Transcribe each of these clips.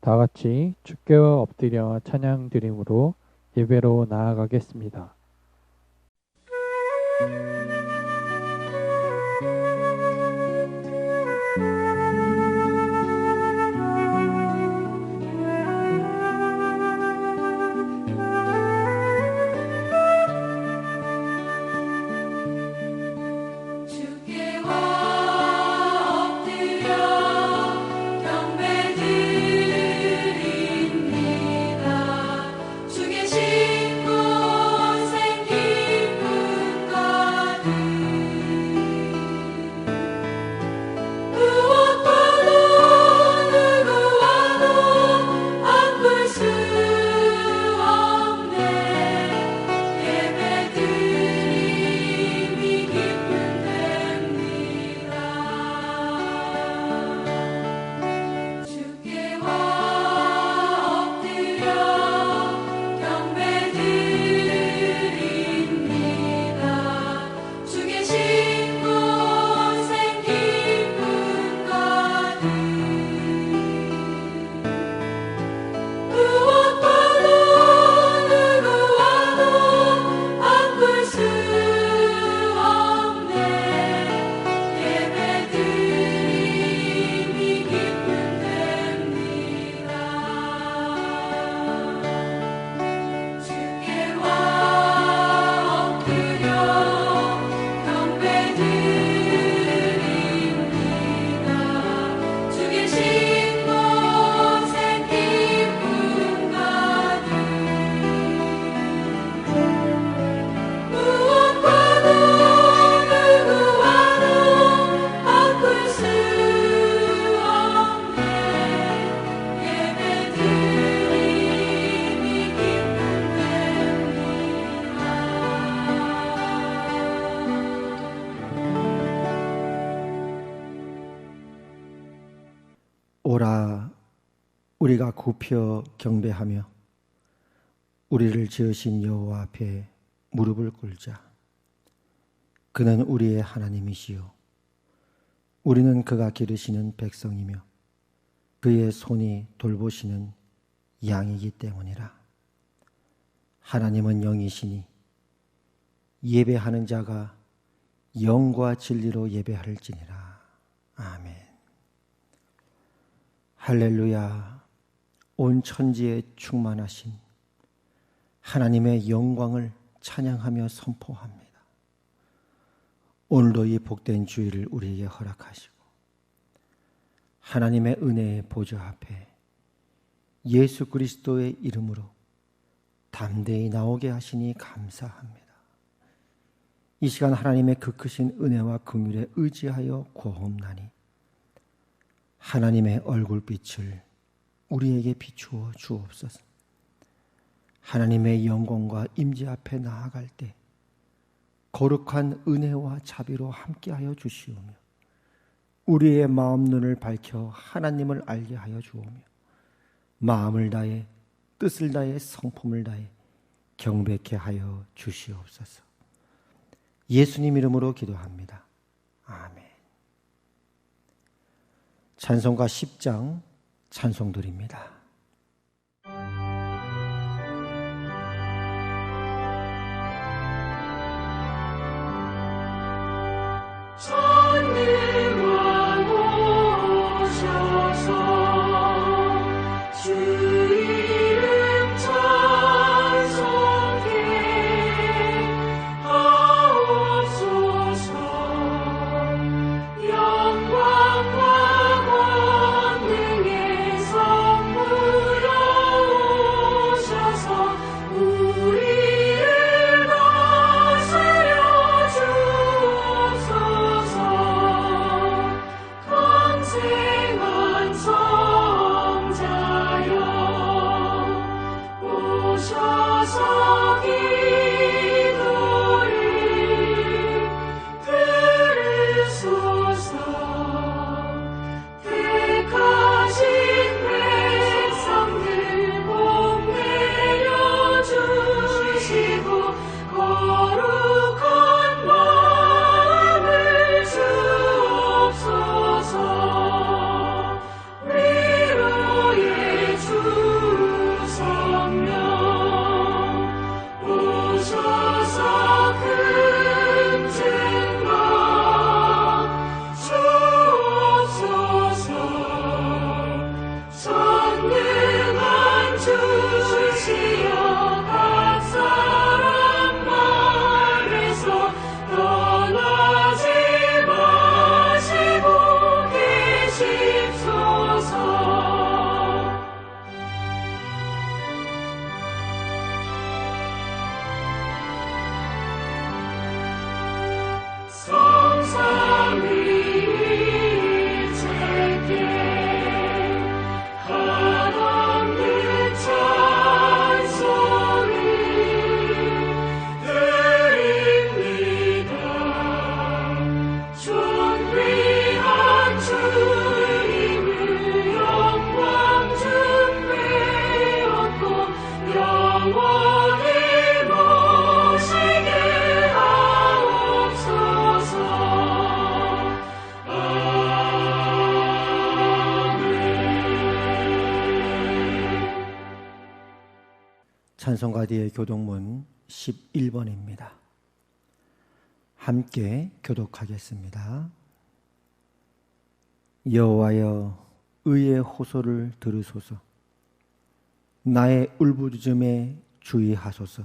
다 같이 주께 엎드려 찬양 드림으로 예배로 나아가겠습니다. 오라 우리가 굽혀 경배하며 우리를 지으신 여호와 앞에 무릎을 꿇자. 그는 우리의 하나님이시요 우리는 그가 기르시는 백성이며 그의 손이 돌보시는 양이기 때문이라. 하나님은 영이시니 예배하는 자가 영과 진리로 예배할지니라. 아멘. 할렐루야. 온 천지에 충만하신 하나님의 영광을 찬양하며 선포합니다. 오늘도 이 복된 주일을 우리에게 허락하시고 하나님의 은혜의 보좌 앞에 예수 그리스도의 이름으로 담대히 나오게 하시니 감사합니다. 이 시간 하나님의 그 크신 은혜와 긍휼에 의지하여 구하옵나니 하나님의 얼굴빛을 우리에게 비추어 주옵소서. 하나님의 영광과 임재 앞에 나아갈 때 거룩한 은혜와 자비로 함께하여 주시오며 우리의 마음 눈을 밝혀 하나님을 알게 하여 주오며 마음을 다해 뜻을 다해 성품을 다해 경배케 하여 주시옵소서. 예수님 이름으로 기도합니다. 아멘. 찬송가 10장 찬송드립니다. 전능왕 오셔서 주 이름 찬송해 하옵소서. 영광과 권능의 성부 찬송가 뒤의 교독문 11번입니다. 함께 교독하겠습니다. 여호와여, 의의 호소를 들으소서. 나의 울부짖음에 주의하소서.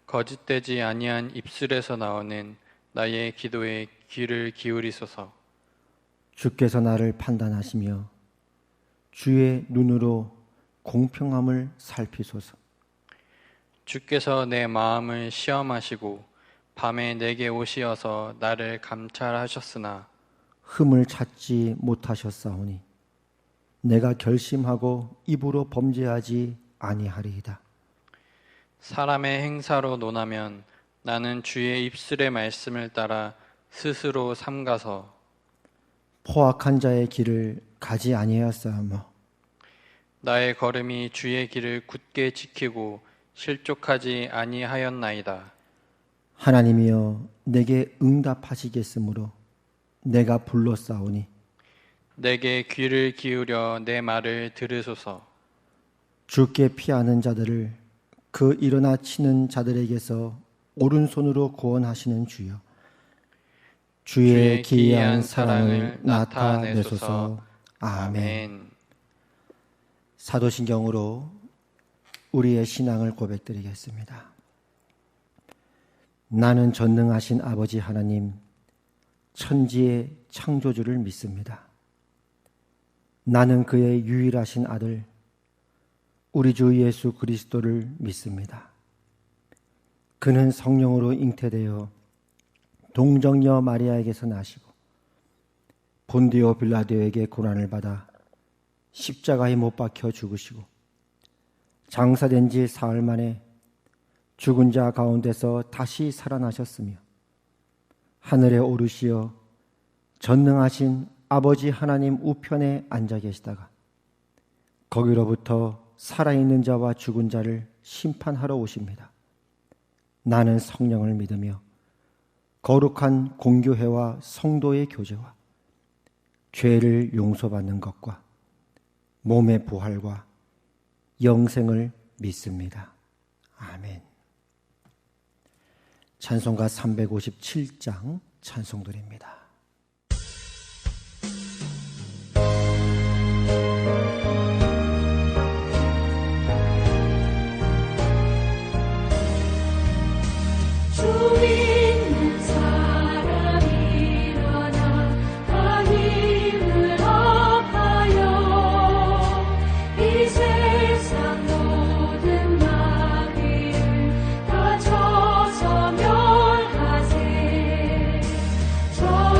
거짓되지 아니한 입술에서 나오는 나의 기도에 귀를 기울이소서. 주께서 나를 판단하시며 주의 눈으로 공평함을 살피소서. 주께서 내 마음을 시험하시고 밤에 내게 오시어서 나를 감찰하셨으나 흠을 찾지 못하셨사오니 내가 결심하고 입으로 범죄하지 아니하리이다. 사람의 행사로 논하면 나는 주의 입술의 말씀을 따라 스스로 삼가서 포악한 자의 길을 가지 아니하였사오며 나의 걸음이 주의 길을 굳게 지키고 실족하지 아니하였나이다. 하나님이여, 내게 응답하시겠으므로 내가 불렀사오니 내게 귀를 기울여 내 말을 들으소서. 주께 피하는 자들을 그 일어나 치는 자들에게서 오른손으로 구원하시는 주여, 주의 기이한 사랑을 나타내소서. 아멘. 사도신경으로 우리의 신앙을 고백드리겠습니다. 나는 전능하신 아버지 하나님, 천지의 창조주를 믿습니다. 나는 그의 유일하신 아들, 우리 주 예수 그리스도를 믿습니다. 그는 성령으로 잉태되어 동정녀 마리아에게서 나시고 본디오 빌라도에게 고난을 받아 십자가에 못 박혀 죽으시고 장사된 지 사흘 만에 죽은 자 가운데서 다시 살아나셨으며 하늘에 오르시어 전능하신 아버지 하나님 우편에 앉아 계시다가 거기로부터 살아있는 자와 죽은 자를 심판하러 오십니다. 나는 성령을 믿으며 거룩한 공교회와 성도의 교제와 죄를 용서받는 것과 몸의 부활과 영생을 믿습니다. 아멘. 찬송가 357장 찬송드립니다. 저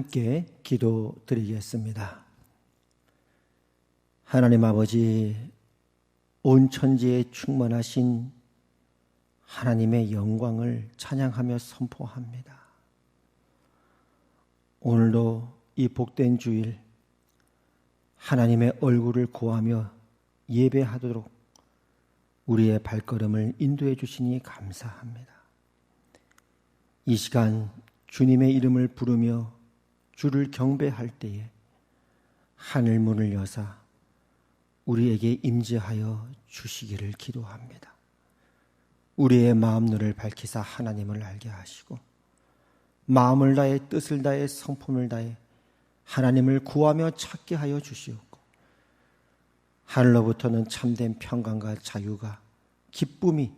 함께 기도드리겠습니다. 하나님 아버지, 온 천지에 충만하신 하나님의 영광을 찬양하며 선포합니다. 오늘도 이 복된 주일 하나님의 얼굴을 구하며 예배하도록 우리의 발걸음을 인도해 주시니 감사합니다. 이 시간 주님의 이름을 부르며 주를 경배할 때에 하늘 문을 여사 우리에게 임재하여 주시기를 기도합니다. 우리의 마음 눈을 밝히사 하나님을 알게 하시고 마음을 다해 뜻을 다해 성품을 다해 하나님을 구하며 찾게 하여 주시옵고 하늘로부터는 참된 평강과 자유가 기쁨이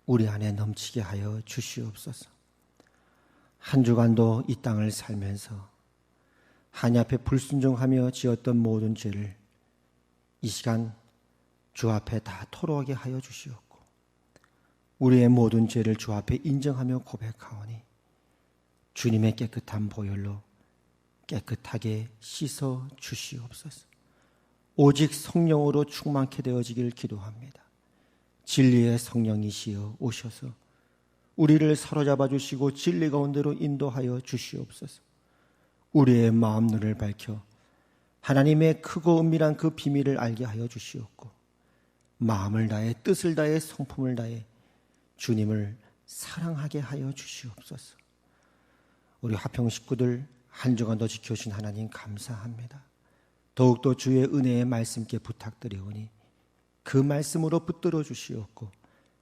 우리 안에 넘치게 하여 주시옵소서. 한 주간도 이 땅을 살면서 하나님 앞에 불순종하며 지었던 모든 죄를 이 시간 주 앞에 다 토로하게 하여 주시옵고 우리의 모든 죄를 주 앞에 인정하며 고백하오니 주님의 깨끗한 보혈로 깨끗하게 씻어 주시옵소서. 오직 성령으로 충만케 되어지길 기도합니다. 진리의 성령이시여 오셔서 우리를 사로잡아 주시고 진리 가운데로 인도하여 주시옵소서. 우리의 마음 눈을 밝혀 하나님의 크고 은밀한 그 비밀을 알게 하여 주시옵고 마음을 다해 뜻을 다해 성품을 다해 주님을 사랑하게 하여 주시옵소서. 우리 화평 식구들 한 주간도 지켜주신 하나님 감사합니다. 더욱더 주의 은혜의 말씀께 부탁드리오니 그 말씀으로 붙들어 주시옵고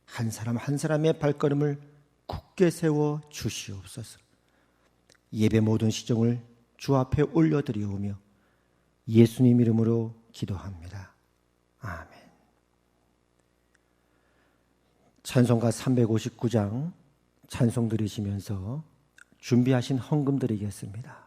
한 사람 한 사람의 발걸음을 굳게 세워 주시옵소서. 예배 모든 시종을 주 앞에 올려드리오며 예수님 이름으로 기도합니다. 아멘. 찬송가 359장 찬송 드리시면서 준비하신 헌금 드리겠습니다.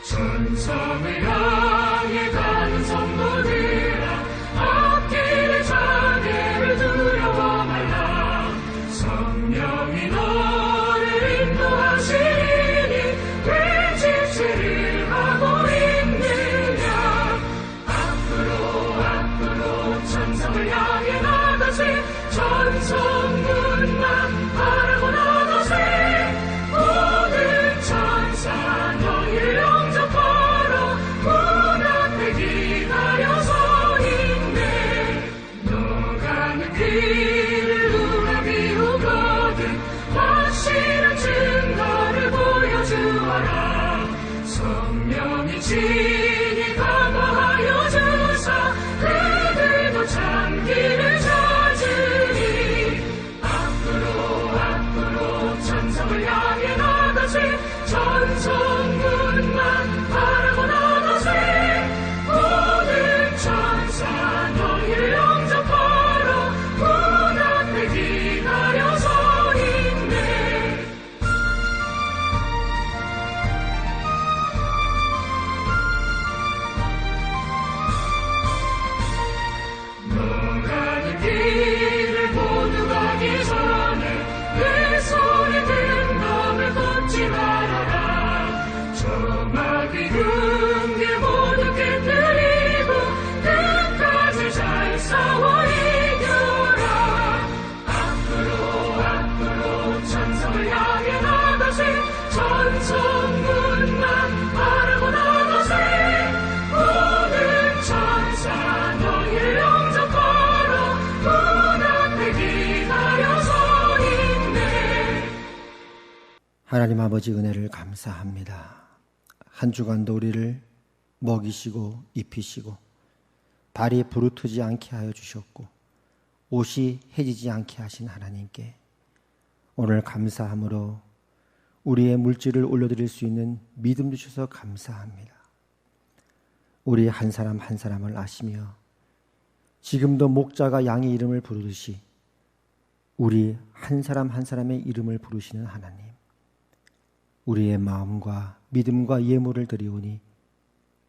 천성을 향해 가는 성도들아 앞길의 장애를 두려워 말라. 성령이 너를 인도하시니 왜 집세를 하고 있느냐. 앞으로 천성을 향해 나가세. 천성문만 바라보 나가세. 모든 천사 너희를 영접하러 문 앞에 기다려 서 있네. 너 가는 길을 누가 비우거든 확실한 증거를 보여주어라. 성령이 친히 감화하여 주사 그들도 참 길을 찾으니. 앞으로 천성을 향해 나가세. 천성문만 바라보 나가세. 모든 천사 너희를 영접하러 문 앞에 기다려 서 있네. 너 가는 길을 모두 가기 전에 내 손에 든 검을 걷지 말아라. 저마귀 흉계 모두 깨뜨리고 끝까지 잘 싸워 이겨라. 앞으로 천성을 향해 나가세. 천성문만 바라보 나가세. 모든 천사 너희를 영접하러 문 앞에 기다려 서 있네. 하나님 아버지 은혜를 감사합니다. 한 주간도 우리를 먹이시고 입히시고 발이 부르트지 않게 하여 주셨고 옷이 해지지 않게 하신 하나님께 오늘 감사함으로 우리의 물질을 올려드릴 수 있는 믿음 주셔서 감사합니다. 우리 한 사람 한 사람을 아시며 지금도 목자가 양의 이름을 부르듯이 우리 한 사람 한 사람의 이름을 부르시는 하나님, 우리의 마음과 믿음과 예물을 드리오니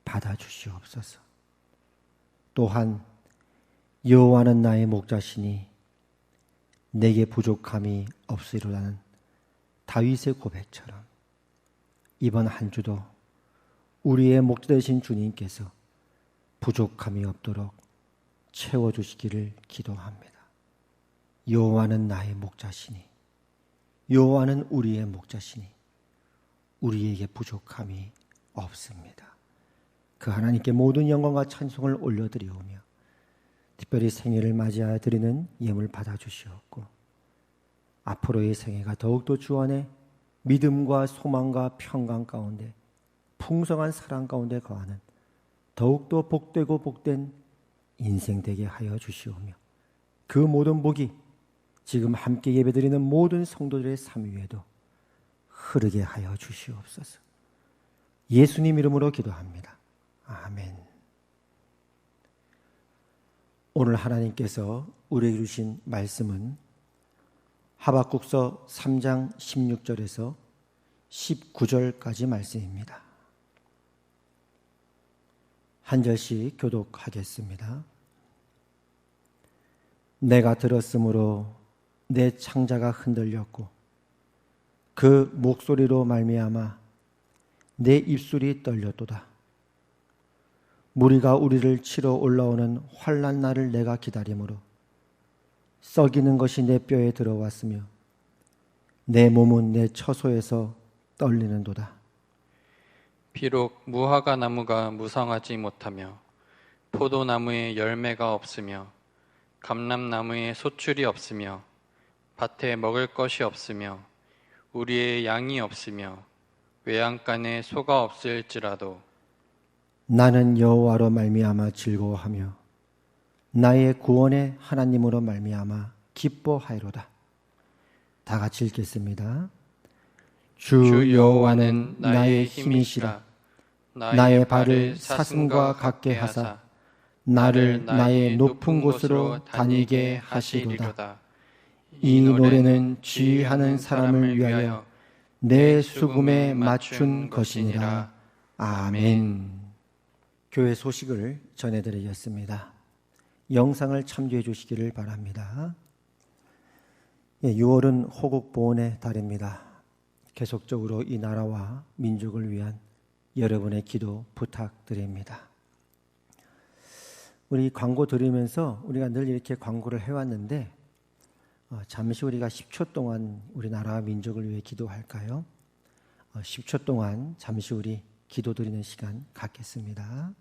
받아주시옵소서. 또한 여호와는 나의 목자시니 내게 부족함이 없으리로라는 다윗의 고백처럼 이번 한 주도 우리의 목자 되신 주님께서 부족함이 없도록 채워주시기를 기도합니다. 여호와는 나의 목자시니, 여호와는 우리의 목자시니 우리에게 부족함이 없습니다. 그 하나님께 모든 영광과 찬송을 올려드리오며 특별히 생일을 맞이하여 드리는 예물 받아주시옵고 앞으로의 생애가 더욱더 주 안에 믿음과 소망과 평강 가운데 풍성한 사랑 가운데 거하는 더욱더 복되고 복된 인생 되게 하여 주시오며 그 모든 복이 지금 함께 예배드리는 모든 성도들의 삶 위에도 흐르게 하여 주시옵소서. 예수님 이름으로 기도합니다. 아멘. 오늘 하나님께서 우리에게 주신 말씀은 하박국서 3장 16절에서 19절까지 말씀입니다. 한 절씩 교독하겠습니다. 내가 들었으므로 내 창자가 흔들렸고 그 목소리로 말미암아 내 입술이 떨렸도다. 무리가 우리를 치러 올라오는 환난 날을 내가 기다림으로 썩이는 것이 내 뼈에 들어왔으며 내 몸은 내 처소에서 떨리는도다. 비록 무화과 나무가 무성하지 못하며 포도나무에 열매가 없으며 감람나무에 소출이 없으며 밭에 먹을 것이 없으며 우리의 양이 없으며 외양간에 소가 없을지라도 나는 여호와로 말미암아 즐거워하며 나의 구원의 하나님으로 말미암아 기뻐하리로다. 다 같이 읽겠습니다. 주 여호와는 나의 힘이시라. 나의 발을 사슴과 같게 하사 나를 나의 높은 곳으로 다니게 하시리로다. 이 노래는 지휘하는 사람을 위하여 내 수금에 맞춘 것이니라. 아멘. 교회 소식을 전해드리겠습니다. 영상을 참조해 주시기를 바랍니다. 6월은 호국보훈의 달입니다. 계속적으로 이 나라와 민족을 위한 여러분의 기도 부탁드립니다. 우리 광고 들으면서 우리가 늘 이렇게 광고를 해왔는데 잠시 우리가 10초 동안 우리나라와 민족을 위해 기도할까요? 10초 동안 잠시 우리 기도드리는 시간 갖겠습니다.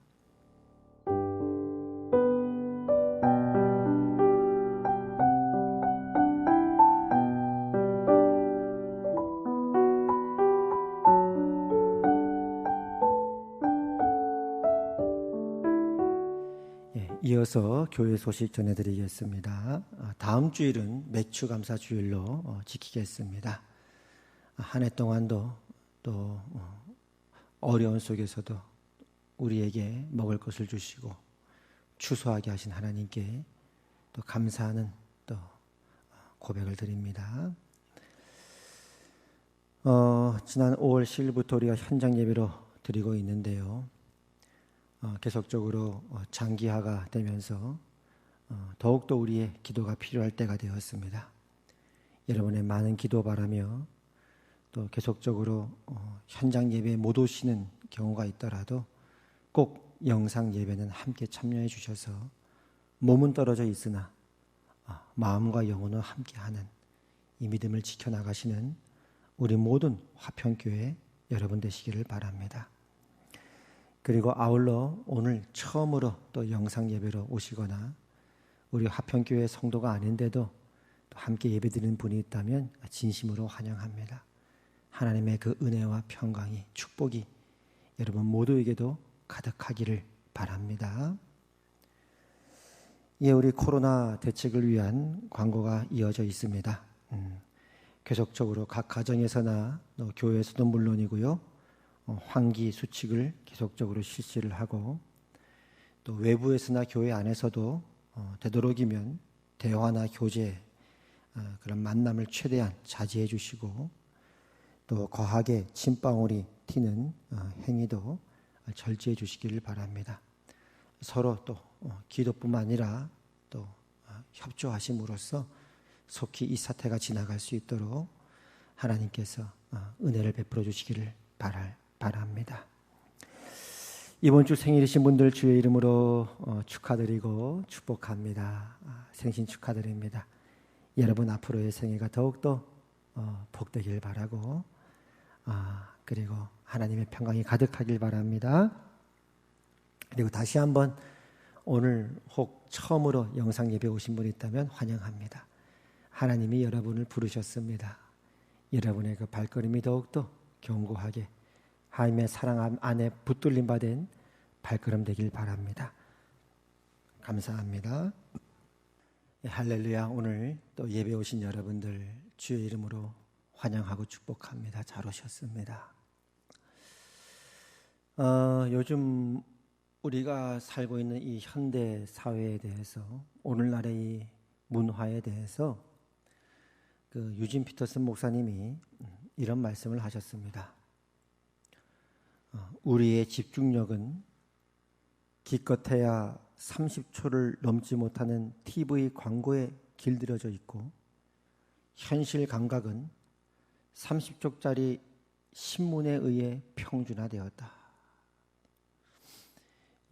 이어서 교회 소식 전해드리겠습니다. 다음 주일은 매추감사 주일로 지키겠습니다. 한 해 동안도 또 어려운 속에서도 우리에게 먹을 것을 주시고 추수하게 하신 하나님께 또 감사하는 또 고백을 드립니다. 지난 5월 10일부터 우리가 현장 예배로 드리고 있는데요. 계속적으로 장기화가 되면서 더욱더 우리의 기도가 필요할 때가 되었습니다. 여러분의 많은 기도 바라며 또 계속적으로 현장 예배에 못 오시는 경우가 있더라도 꼭 영상 예배는 함께 참여해 주셔서 몸은 떨어져 있으나 마음과 영혼은 함께하는 이 믿음을 지켜나가시는 우리 모든 화평교회 여러분 되시기를 바랍니다. 그리고 아울러 오늘 처음으로 또 영상 예배로 오시거나 우리 화평교회 성도가 아닌데도 또 함께 예배드리는 분이 있다면 진심으로 환영합니다. 하나님의 그 은혜와 평강이 축복이 여러분 모두에게도 가득하기를 바랍니다. 예, 우리 코로나 대책을 위한 광고가 이어져 있습니다. 계속적으로 각 가정에서나 또 교회에서도 물론이고요. 환기 수칙을 계속적으로 실시를 하고 또 외부에서나 교회 안에서도 되도록이면 대화나 교제 그런 만남을 최대한 자제해 주시고 또 거하게 침방울이 튀는 행위도 절제해 주시기를 바랍니다. 서로 또 기도뿐만 아니라 또 협조하심으로써 속히 이 사태가 지나갈 수 있도록 하나님께서 은혜를 베풀어 주시기를 바랍니다. 이번 주 생일이신 분들 주의 이름으로 축하드리고 축복합니다. 생신 축하드립니다. 여러분 앞으로의 생애가 더욱더 복되길 바라고 그리고 하나님의 평강이 가득하길 바랍니다. 그리고 다시 한번 오늘 혹 처음으로 영상 예배 오신 분이 있다면 환영합니다. 하나님이 여러분을 부르셨습니다. 여러분의 그 발걸음이 더욱더 견고하게 하나님의 사랑 안에 붙들림 받은 발걸음 되길 바랍니다. 감사합니다. 할렐루야. 오늘 또 예배 오신 여러분들 주의 이름으로 환영하고 축복합니다. 잘 오셨습니다. 요즘 우리가 살고 있는 이 현대 사회에 대해서 오늘날의 이 문화에 대해서 그 유진 피터슨 목사님이 이런 말씀을 하셨습니다. 우리의 집중력은 기껏해야 30초를 넘지 못하는 TV 광고에 길들여져 있고 현실 감각은 30쪽짜리 신문에 의해 평준화되었다.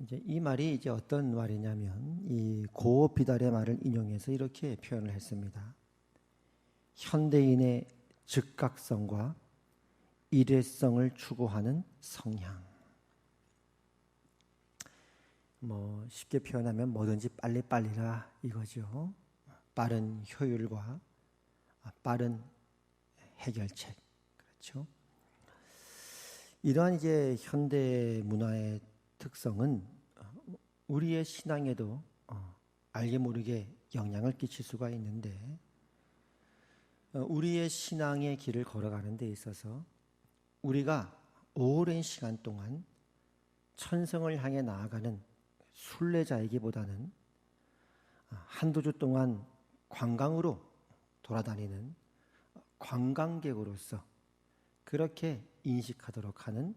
이제 이 말이 이제 어떤 말이냐면 이 고 비달의 말을 인용해서 이렇게 표현을 했습니다. 현대인의 즉각성과 일회성을 추구하는 성향. 쉽게 표현하면 뭐든지 빨리빨리라 이거죠. 빠른 효율과 빠른 해결책. 그렇죠. 이러한 이제 현대 문화의 특성은 우리의 신앙에도 알게 모르게 영향을 끼칠 수가 있는데 우리의 신앙의 길을 걸어가는 데 있어서 우리가 오랜 시간 동안 천성을 향해 나아가는 순례자이기보다는 한두 주 동안 관광으로 돌아다니는 관광객으로서 그렇게 인식하도록 하는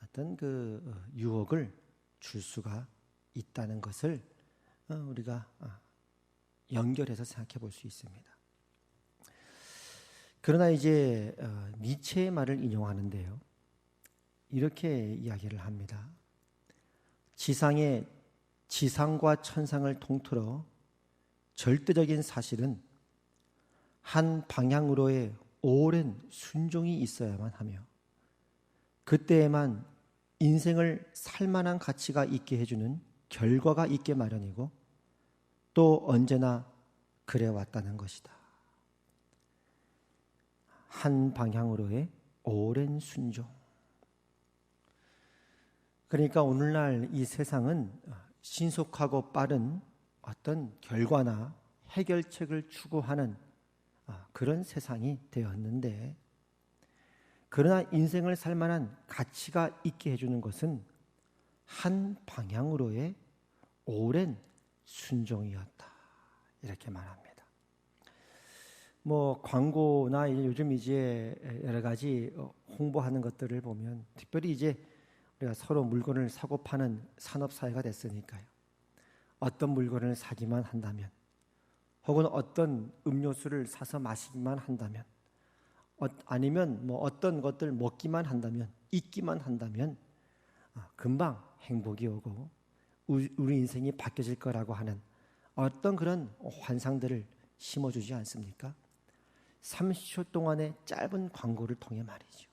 어떤 그 유혹을 줄 수가 있다는 것을 우리가 연결해서 생각해 볼 수 있습니다. 그러나 이제 니체의 말을 인용하는데요. 이렇게 이야기를 합니다. 지상과 천상을 통틀어 절대적인 사실은 한 방향으로의 오랜 순종이 있어야만 하며 그때에만 인생을 살만한 가치가 있게 해주는 결과가 있게 마련이고 또 언제나 그래왔다는 것이다. 한 방향으로의 오랜 순종. 그러니까 오늘날 이 세상은 신속하고 빠른 어떤 결과나 해결책을 추구하는 그런 세상이 되었는데 그러나 인생을 살만한 가치가 있게 해주는 것은 한 방향으로의 오랜 순종이었다. 이렇게 말합니다. 광고나 요즘 이제 여러 가지 홍보하는 것들을 보면 특별히 이제 우리가 서로 물건을 사고 파는 산업사회가 됐으니까요. 어떤 물건을 사기만 한다면 혹은 어떤 음료수를 사서 마시기만 한다면 아니면 어떤 것들 먹기만 한다면 잊기만 한다면 금방 행복이 오고 우리 인생이 바뀌어질 거라고 하는 어떤 그런 환상들을 심어주지 않습니까? 30초 동안의 짧은 광고를 통해 말이죠.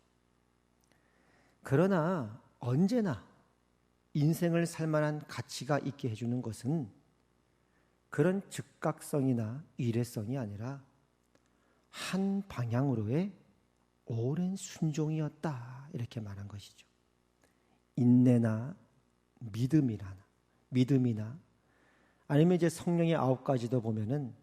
그러나 언제나 인생을 살만한 가치가 있게 해주는 것은 그런 즉각성이나 일회성이 아니라 한 방향으로의 오랜 순종이었다. 이렇게 말한 것이죠. 인내나 믿음이나 아니면 이제 성령의 9가지도 보면은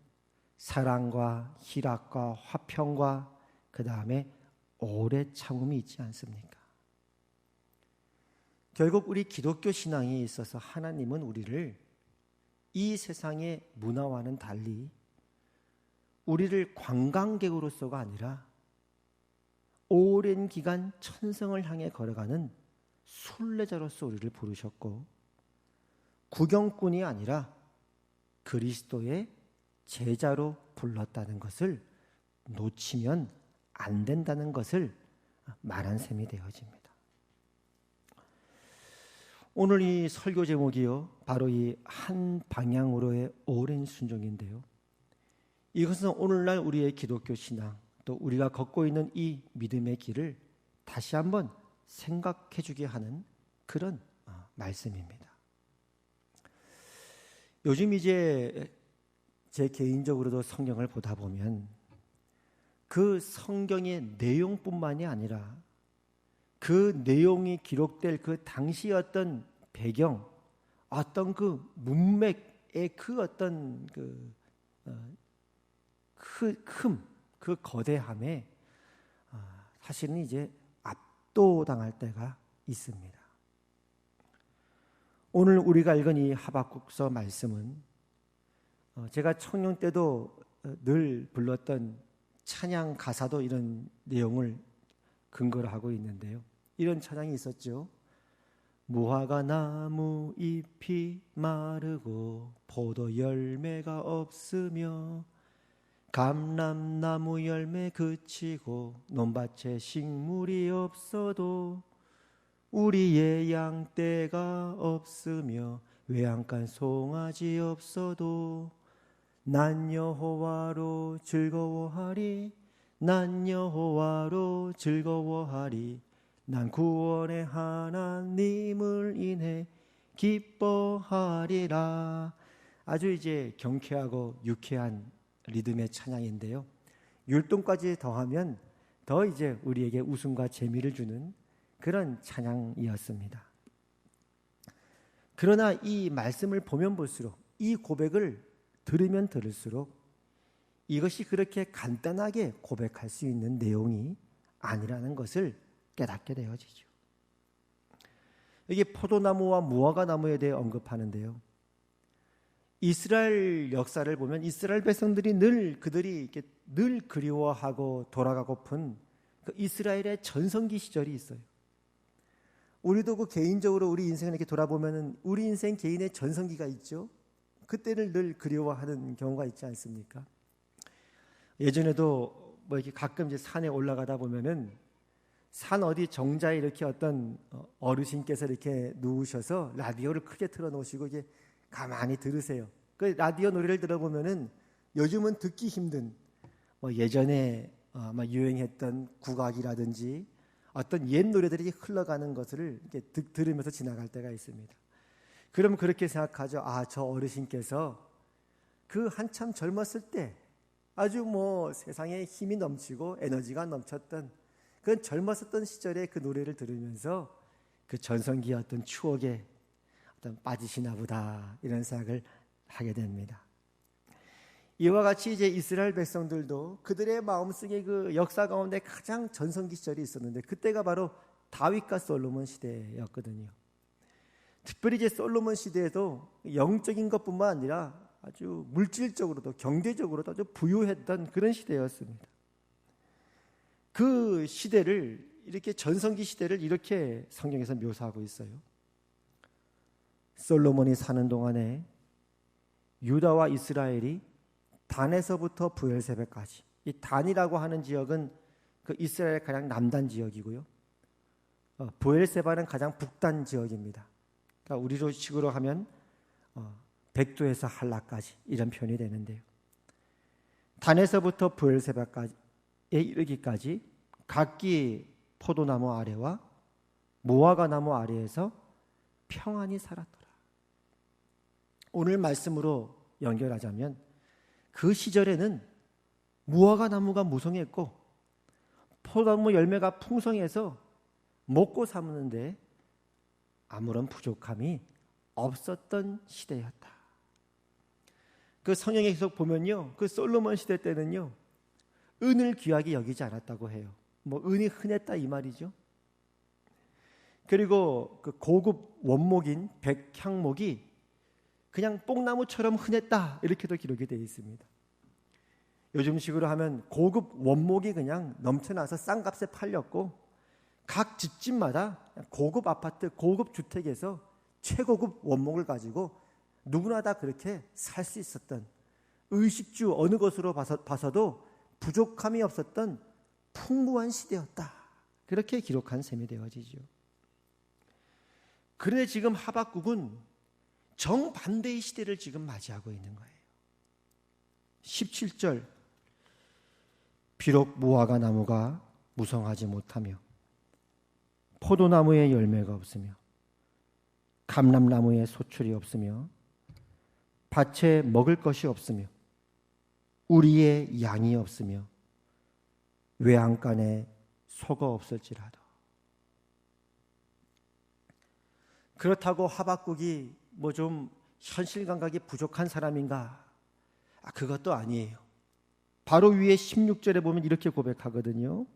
사랑과 희락과 화평과 그 다음에 오래 참음이 있지 않습니까? 결국 우리 기독교 신앙에 있어서 하나님은 우리를 이 세상의 문화와는 달리 우리를 관광객으로서가 아니라 오랜 기간 천성을 향해 걸어가는 순례자로서 우리를 부르셨고 구경꾼이 아니라 그리스도의 제자로 불렀다는 것을 놓치면 안 된다는 것을 말한 셈이 되어집니다. 오늘 이 설교 제목이요, 바로 이 한 방향으로의 오랜 순종인데요. 이것은 오늘날 우리의 기독교 신앙, 또 우리가 걷고 있는 이 믿음의 길을 다시 한번 생각해 주게 하는 그런 말씀입니다. 요즘 이제 제 개인적으로도 성경을 보다 보면 그 성경의 내용뿐만이 아니라 그 내용이 기록될 그 당시 어떤 배경, 어떤 그 문맥의 그 어떤 그 거대함에 사실은 이제 압도당할 때가 있습니다. 오늘 우리가 읽은 이 하박국서 말씀은 제가 청년 때도 늘 불렀던 찬양 가사도 이런 내용을 근거로 하고 있는데요. 이런 찬양이 있었죠. 무화과 나무 잎이 마르고 포도 열매가 없으며 감람나무 열매 그치고 논밭에 식물이 없어도 우리의 양떼가 없으며 외양간 송아지 없어도 난 여호와로 즐거워하리 난 여호와로 즐거워하리 난 구원의 하나님을 인해 기뻐하리라. 아주 이제 경쾌하고 유쾌한 리듬의 찬양인데요. 율동까지 더하면 더 이제 우리에게 웃음과 재미를 주는 그런 찬양이었습니다. 그러나 이 말씀을 보면 볼수록, 이 고백을 들으면 들을수록 이것이 그렇게 간단하게 고백할 수 있는 내용이 아니라는 것을 깨닫게 되어지죠. 여기 포도나무와 무화과 나무에 대해 언급하는데요. 이스라엘 역사를 보면 이스라엘 백성들이 그들이 늘 그리워하고 돌아가고픈 그 이스라엘의 전성기 시절이 있어요. 우리도 그 개인적으로 우리 인생을 이렇게 돌아보면은 우리 인생 개인의 전성기가 있죠. 그때를 늘 그리워하는 경우가 있지 않습니까? 예전에도 뭐 이렇게 가끔 이제 산에 올라가다 보면은 산 어디 정자에 이렇게 어떤 어르신께서 이렇게 누우셔서 라디오를 크게 틀어놓으시고 이게 가만히 들으세요. 그 라디오 노래를 들어보면은 요즘은 듣기 힘든 뭐 예전에 아마 유행했던 국악이라든지 어떤 옛 노래들이 흘러가는 것을 이렇게 들으면서 지나갈 때가 있습니다. 그러면 그렇게 생각하죠. 아, 저 어르신께서 그 한참 젊었을 때 아주 뭐 세상에 힘이 넘치고 에너지가 넘쳤던 그 젊었었던 시절의 그 노래를 들으면서 그 전성기의 어떤 추억에 어떤 빠지시나 보다 이런 생각을 하게 됩니다. 이와 같이 이제 이스라엘 백성들도 그들의 마음속에 그 역사 가운데 가장 전성기 시절이 있었는데 그때가 바로 다윗과 솔로몬 시대였거든요. 특별히 이제 솔로몬 시대에도 영적인 것뿐만 아니라 아주 물질적으로도 경제적으로도 아주 부유했던 그런 시대였습니다. 그 시대를 이렇게 전성기 시대를 이렇게 성경에서 묘사하고 있어요. 솔로몬이 사는 동안에 유다와 이스라엘이 단에서부터 브엘세바까지, 이 단이라고 하는 지역은 그 이스라엘 가장 남단 지역이고요. 브엘세바는 가장 북단 지역입니다. 그러니까 우리로 식으로 하면 백도에서 할라까지 이런 표현이 되는데요. 단에서부터 브엘세바에 이르기까지 각기 포도나무 아래와 무화과 나무 아래에서 평안히 살았더라. 오늘 말씀으로 연결하자면 그 시절에는 무화과 나무가 무성했고 포도나무 열매가 풍성해서 먹고 사는데 아무런 부족함이 없었던 시대였다. 그 성경에 계속 보면요, 그 솔로몬 시대 때는요, 은을 귀하게 여기지 않았다고 해요. 뭐 은이 흔했다 이 말이죠. 그리고 그 고급 원목인 백향목이 그냥 뽕나무처럼 흔했다 이렇게도 기록이 되어 있습니다. 요즘식으로 하면 고급 원목이 그냥 넘쳐나서 싼 값에 팔렸고 각 집집마다 고급 아파트, 고급 주택에서 최고급 원목을 가지고 누구나 다 그렇게 살 수 있었던, 의식주 어느 것으로 봐서도 부족함이 없었던 풍부한 시대였다. 그렇게 기록한 셈이 되어지죠. 그런데 지금 하박국은 정반대의 시대를 지금 맞이하고 있는 거예요. 17절, 비록 무화과 나무가 무성하지 못하며 포도나무에 열매가 없으며 감람나무에 소출이 없으며 밭에 먹을 것이 없으며 우리의 양이 없으며 외양간에 소가 없을지라도. 그렇다고 하박국이 뭐 좀 현실 감각이 부족한 사람인가? 그것도 아니에요. 바로 위에 16절에 보면 이렇게 고백하거든요.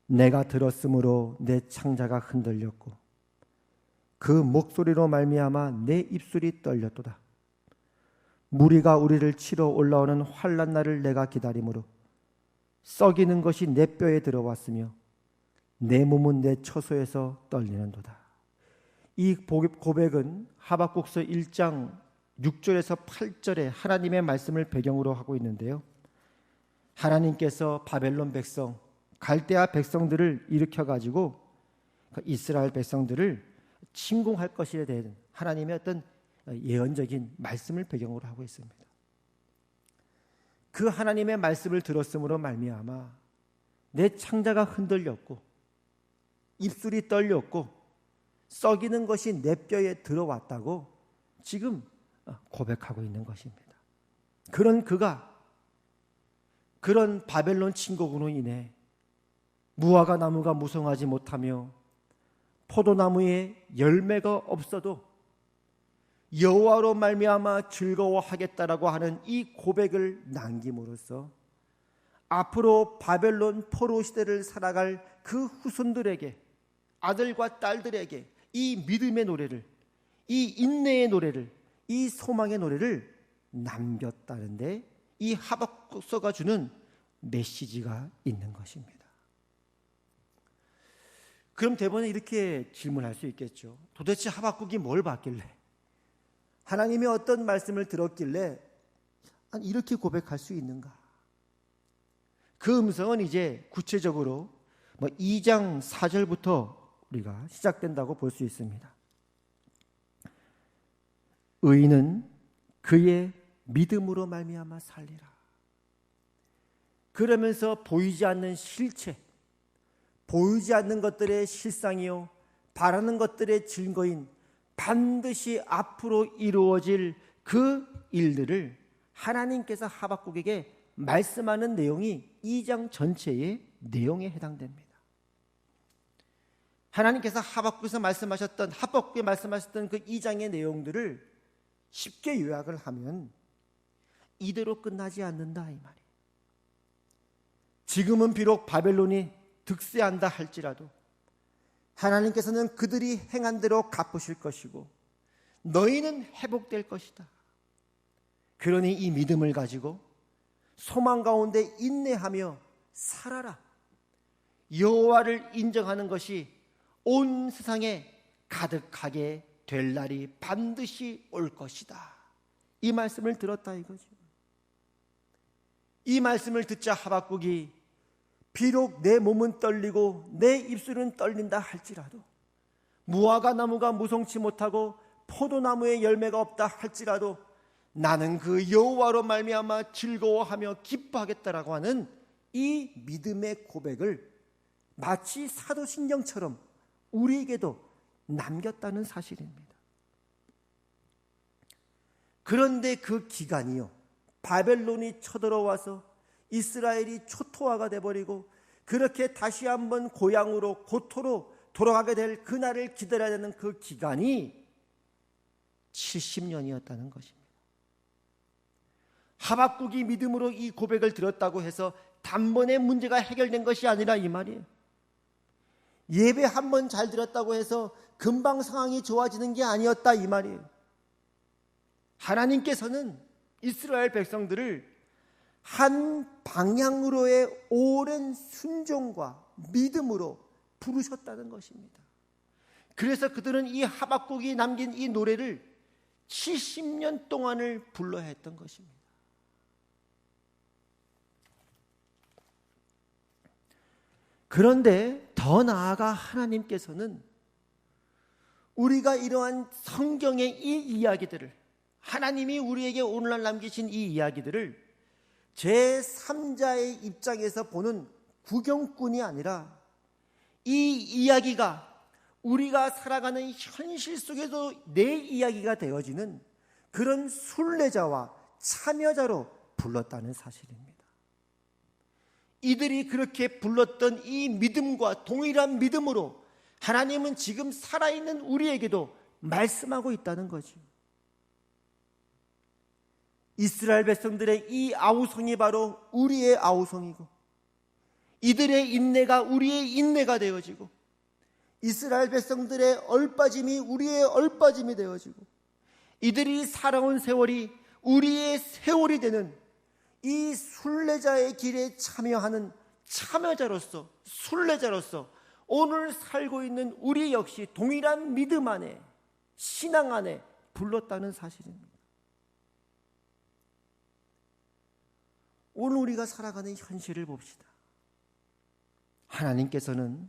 내가 들었으므로 내 창자가 흔들렸고 그 목소리로 말미암아 내 입술이 떨렸도다. 무리가 우리를 치러 올라오는 환난 날을 내가 기다림으로 썩이는 것이 내 뼈에 들어왔으며 내 몸은 내 처소에서 떨리는도다. 이 고백은 하박국서 1장 6절에서 8절에 하나님의 말씀을 배경으로 하고 있는데요. 하나님께서 바벨론 백성, 갈대아 백성들을 일으켜가지고 이스라엘 백성들을 침공할 것에 대한 하나님의 어떤 예언적인 말씀을 배경으로 하고 있습니다. 그 하나님의 말씀을 들었으므로 말미암아 내 창자가 흔들렸고 입술이 떨렸고 썩이는 것이 내 뼈에 들어왔다고 지금 고백하고 있는 것입니다. 그런 그가 그런 바벨론 침공으로 인해 무화과 나무가 무성하지 못하며 포도나무에 열매가 없어도 여호와로 말미암아 즐거워하겠다라고 하는 이 고백을 남김으로써 앞으로 바벨론 포로 시대를 살아갈 그 후손들에게, 아들과 딸들에게 이 믿음의 노래를, 이 인내의 노래를, 이 소망의 노래를 남겼다는데 이 하박국서가 주는 메시지가 있는 것입니다. 그럼 대번에 이렇게 질문할 수 있겠죠. 도대체 하박국이 뭘 봤길래, 하나님의 어떤 말씀을 들었길래 이렇게 고백할 수 있는가? 그 음성은 이제 구체적으로 2장 4절부터 우리가 시작된다고 볼 수 있습니다. 의인은 그의 믿음으로 말미암아 살리라. 그러면서 보이지 않는 실체, 보이지 않는 것들의 실상이요 바라는 것들의 증거인 반드시 앞으로 이루어질 그 일들을 하나님께서 하박국에게 말씀하는 내용이 2장 전체의 내용에 해당됩니다. 하나님께서 하박국에 말씀하셨던 그 2장의 내용들을 쉽게 요약을 하면 이대로 끝나지 않는다 이 말이에요. 지금은 비록 바벨론이 득세한다 할지라도 하나님께서는 그들이 행한 대로 갚으실 것이고 너희는 회복될 것이다. 그러니 이 믿음을 가지고 소망 가운데 인내하며 살아라. 여호와를 인정하는 것이 온 세상에 가득하게 될 날이 반드시 올 것이다. 이 말씀을 들었다 이거죠. 이 말씀을 듣자 하박국이 비록 내 몸은 떨리고 내 입술은 떨린다 할지라도, 무화과 나무가 무성치 못하고 포도나무에 열매가 없다 할지라도 나는 그 여호와로 말미암아 즐거워하며 기뻐하겠다라고 하는 이 믿음의 고백을 마치 사도신경처럼 우리에게도 남겼다는 사실입니다. 그런데 그 기간이요, 바벨론이 쳐들어와서 이스라엘이 초토화가 돼버리고 그렇게 다시 한번 고향으로 고토로 돌아가게 될 그날을 기다려야 되는 그 기간이 70년이었다는 것입니다. 하박국이 믿음으로 이 고백을 들었다고 해서 단번에 문제가 해결된 것이 아니라 이 말이에요. 예배 한 번 잘 들었다고 해서 금방 상황이 좋아지는 게 아니었다 이 말이에요. 하나님께서는 이스라엘 백성들을 한 방향으로의 오랜 순종과 믿음으로 부르셨다는 것입니다. 그래서 그들은 이 하박국이 남긴 이 노래를 70년 동안을 불러야 했던 것입니다. 그런데 더 나아가 하나님께서는 우리가 이러한 성경의 이 이야기들을, 하나님이 우리에게 오늘날 남기신 이 이야기들을 제3자의 입장에서 보는 구경꾼이 아니라 이 이야기가 우리가 살아가는 현실 속에서 내 이야기가 되어지는 그런 순례자와 참여자로 불렀다는 사실입니다. 이들이 그렇게 불렀던 이 믿음과 동일한 믿음으로 하나님은 지금 살아있는 우리에게도 말씀하고 있다는 거죠. 이스라엘 백성들의 이 아우성이 바로 우리의 아우성이고, 이들의 인내가 우리의 인내가 되어지고, 이스라엘 백성들의 얼빠짐이 우리의 얼빠짐이 되어지고, 이들이 살아온 세월이 우리의 세월이 되는 이 순례자의 길에 참여하는 참여자로서, 순례자로서 오늘 살고 있는 우리 역시 동일한 믿음 안에, 신앙 안에 불렀다는 사실입니다. 오늘 우리가 살아가는 현실을 봅시다. 하나님께서는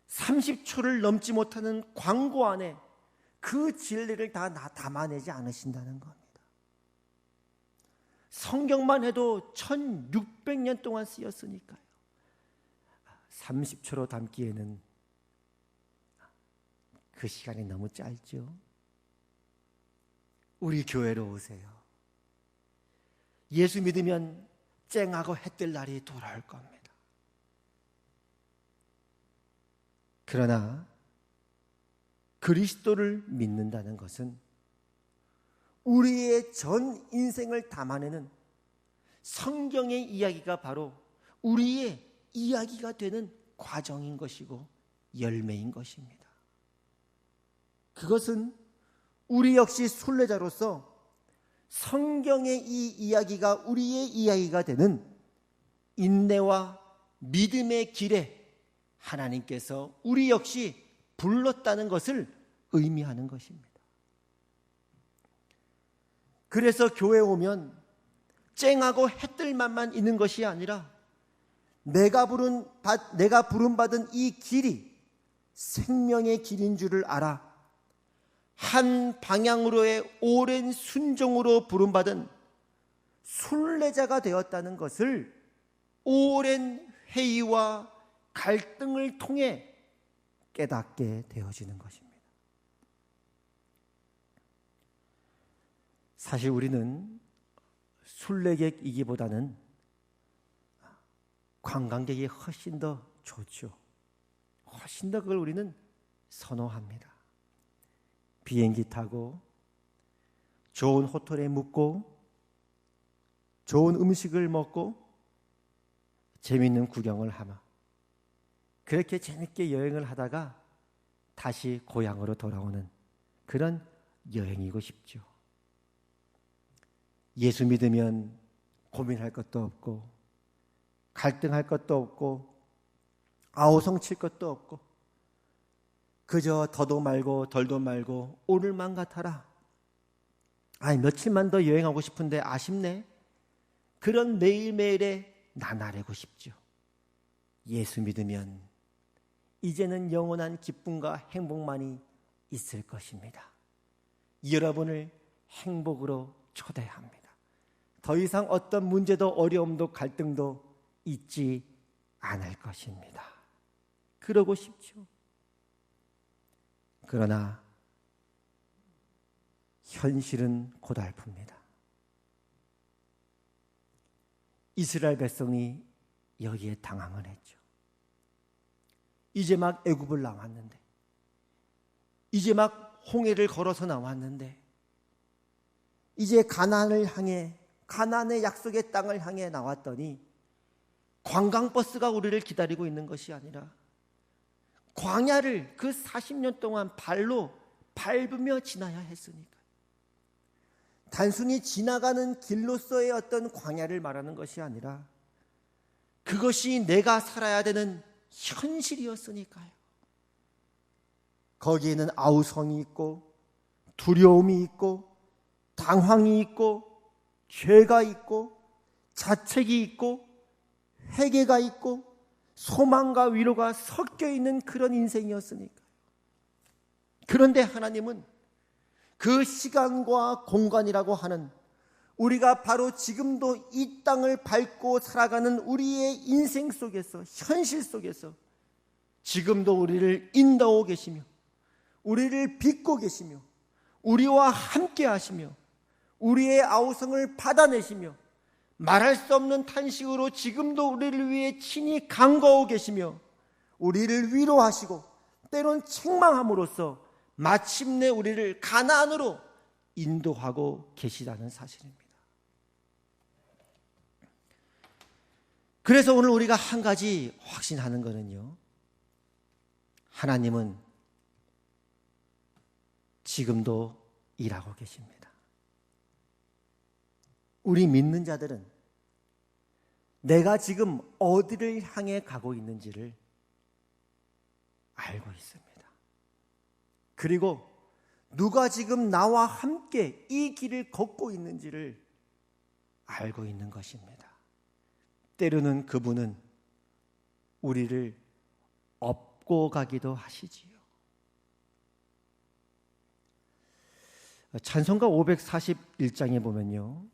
30초를 넘지 못하는 광고 안에 그 진리를 다 담아내지 않으신다는 겁니다. 성경만 해도 1600년 동안 쓰였으니까요. 30초로 담기에는 그 시간이 너무 짧죠. 우리 교회로 오세요. 예수 믿으면 쨍하고 해 뜰 날이 돌아올 겁니다. 그러나 그리스도를 믿는다는 것은 우리의 전 인생을 담아내는 성경의 이야기가 바로 우리의 이야기가 되는 과정인 것이고 열매인 것입니다. 그것은 우리 역시 순례자로서 성경의 이 이야기가 우리의 이야기가 되는 인내와 믿음의 길에 하나님께서 우리 역시 불렀다는 것을 의미하는 것입니다. 그래서 교회에 오면 쨍하고 해뜰만만 있는 것이 아니라 내가 부름받은 이 길이 생명의 길인 줄을 알아 한 방향으로의 오랜 순종으로 부름받은 순례자가 되었다는 것을 오랜 회의와 갈등을 통해 깨닫게 되어지는 것입니다. 사실 우리는 순례객이기보다는 관광객이 훨씬 더 좋죠. 훨씬 더 그걸 우리는 선호합니다. 비행기 타고 좋은 호텔에 묵고 좋은 음식을 먹고 재미있는 구경을 하며 그렇게 재밌게 여행을 하다가 다시 고향으로 돌아오는 그런 여행이고 싶죠. 예수 믿으면 고민할 것도 없고 갈등할 것도 없고 아우성 칠 것도 없고 그저 더도 말고 덜도 말고 오늘만 같아라. 며칠만 더 여행하고 싶은데 아쉽네. 그런 매일매일에 나날하고 싶죠. 예수 믿으면 이제는 영원한 기쁨과 행복만이 있을 것입니다. 여러분을 행복으로 초대합니다. 더 이상 어떤 문제도 어려움도 갈등도 있지 않을 것입니다. 그러고 싶죠. 그러나 현실은 고달픕니다. 이스라엘 백성이 여기에 당황을 했죠. 이제 막 애굽을 나왔는데, 이제 막 홍해를 걸어서 나왔는데, 이제 가나안을 향해, 가나안의 약속의 땅을 향해 나왔더니 관광버스가 우리를 기다리고 있는 것이 아니라 광야를 그 40년 동안 발로 밟으며 지나야 했으니까. 단순히 지나가는 길로서의 어떤 광야를 말하는 것이 아니라 그것이 내가 살아야 되는 현실이었으니까요. 거기에는 아우성이 있고 두려움이 있고 당황이 있고 죄가 있고 자책이 있고 회개가 있고 소망과 위로가 섞여 있는 그런 인생이었으니까요. 그런데 하나님은 그 시간과 공간이라고 하는 우리가 바로 지금도 이 땅을 밟고 살아가는 우리의 인생 속에서, 현실 속에서 지금도 우리를 인도하고 계시며 우리를 빚고 계시며 우리와 함께 하시며 우리의 아우성을 받아내시며 말할 수 없는 탄식으로 지금도 우리를 위해 친히 간구하고 계시며 우리를 위로하시고 때론 책망함으로써 마침내 우리를 가나안으로 인도하고 계시다는 사실입니다. 그래서 오늘 우리가 한 가지 확신하는 것은요, 하나님은 지금도 일하고 계십니다. 우리 믿는 자들은 내가 지금 어디를 향해 가고 있는지를 알고 있습니다. 그리고 누가 지금 나와 함께 이 길을 걷고 있는지를 알고 있는 것입니다. 때로는 그분은 우리를 업고 가기도 하시지요. 찬송가 541장에 보면요,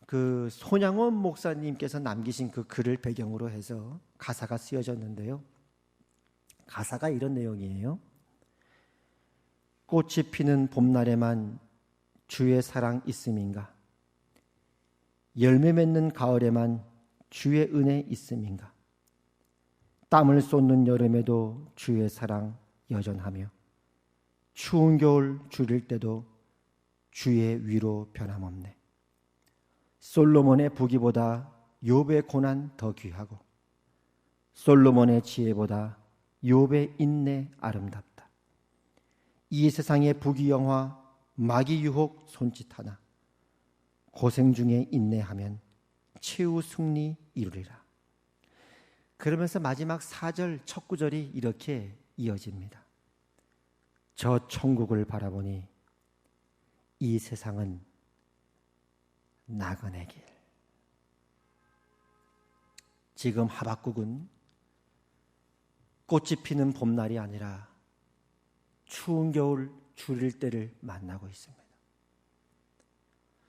그 손양원 목사님께서 남기신 그 글을 배경으로 해서 가사가 쓰여졌는데요, 가사가 이런 내용이에요. 꽃이 피는 봄날에만 주의 사랑 있음인가? 열매 맺는 가을에만 주의 은혜 있음인가? 땀을 쏟는 여름에도 주의 사랑 여전하며 추운 겨울 줄일 때도 주의 위로 변함없네. 솔로몬의 부귀보다 욥의 고난 더 귀하고 솔로몬의 지혜보다 욥의 인내 아름답다. 이 세상의 부귀영화 마귀 유혹 손짓 하나 고생 중에 인내하면 최후 승리 이루리라. 그러면서 마지막 4절 첫 구절이 이렇게 이어집니다. 저 천국을 바라보니 이 세상은 나그네 길. 지금 하박국은 꽃이 피는 봄날이 아니라 추운 겨울 줄일 때를 만나고 있습니다.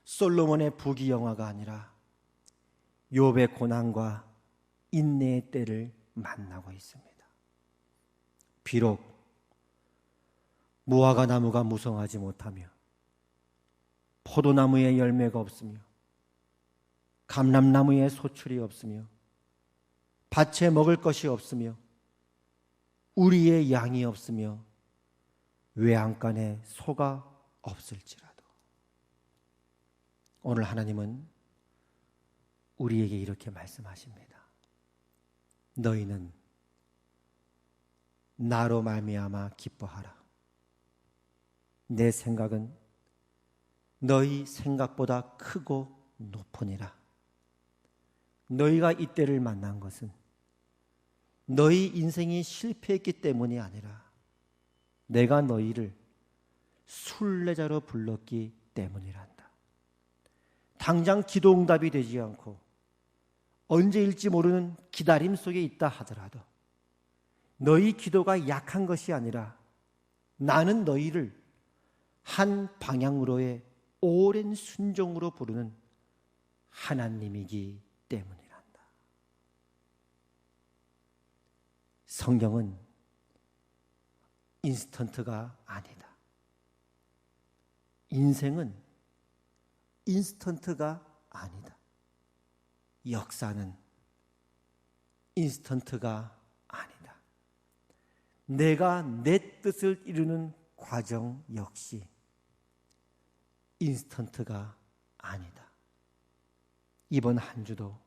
솔로몬의 부귀영화가 아니라 욥의 고난과 인내의 때를 만나고 있습니다. 비록 무화과 나무가 무성하지 못하며 포도나무에 열매가 없으며 감람나무에 소출이 없으며 밭에 먹을 것이 없으며 우리의 양이 없으며 외양간에 소가 없을지라도 오늘 하나님은 우리에게 이렇게 말씀하십니다. 너희는 나로 말미암아 기뻐하라. 내 생각은 너희 생각보다 크고 높으니라. 너희가 이때를 만난 것은 너희 인생이 실패했기 때문이 아니라 내가 너희를 순례자로 불렀기 때문이란다. 당장 기도응답이 되지 않고 언제일지 모르는 기다림 속에 있다 하더라도 너희 기도가 약한 것이 아니라 나는 너희를 한 방향으로의 오랜 순종으로 부르는 하나님이기 때문이란다. 성경은 인스턴트가 아니다. 인생은 인스턴트가 아니다. 역사는 인스턴트가 아니다. 내가 내 뜻을 이루는 과정 역시 인스턴트가 아니다. 이번 한 주도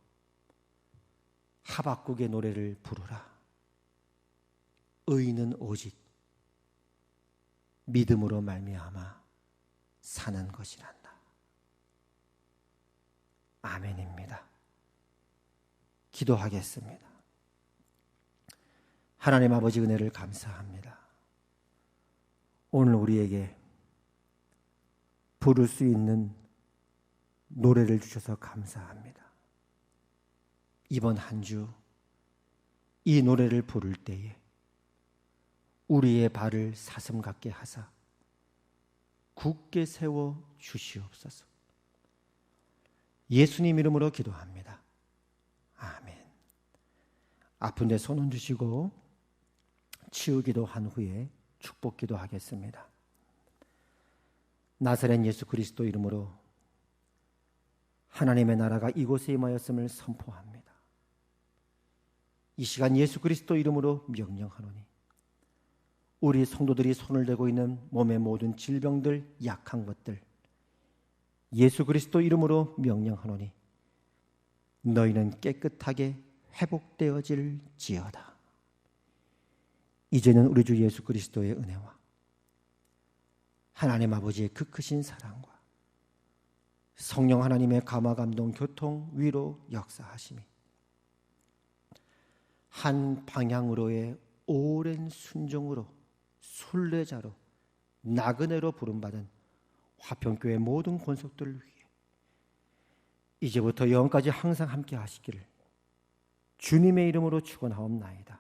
하박국의 노래를 부르라. 의인은 오직 믿음으로 말미암아 사는 것이란다. 아멘입니다. 기도하겠습니다. 하나님 아버지 은혜를 감사합니다. 오늘 우리에게 부를 수 있는 노래를 주셔서 감사합니다. 이번 한 주 이 노래를 부를 때에 우리의 발을 사슴 같게 하사 굳게 세워 주시옵소서. 예수님 이름으로 기도합니다. 아멘. 아픈 데 손 얹으시고 치유기도 한 후에 축복기도 하겠습니다. 나사렛 예수 그리스도 이름으로 하나님의 나라가 이곳에 임하였음을 선포합니다. 이 시간 예수 그리스도 이름으로 명령하노니 우리 성도들이 손을 대고 있는 몸의 모든 질병들, 약한 것들 예수 그리스도 이름으로 명령하노니 너희는 깨끗하게 회복되어질지어다. 이제는 우리 주 예수 그리스도의 은혜와 하나님 아버지의 그 크신 사랑과 성령 하나님의 감화 감동 교통 위로 역사하심이 한 방향으로의 오랜 순종으로 순례자로 나그네로 부름받은 화평교회 모든 권속들을 위해 이제부터 영원까지 항상 함께 하시기를 주님의 이름으로 축원하옵나이다.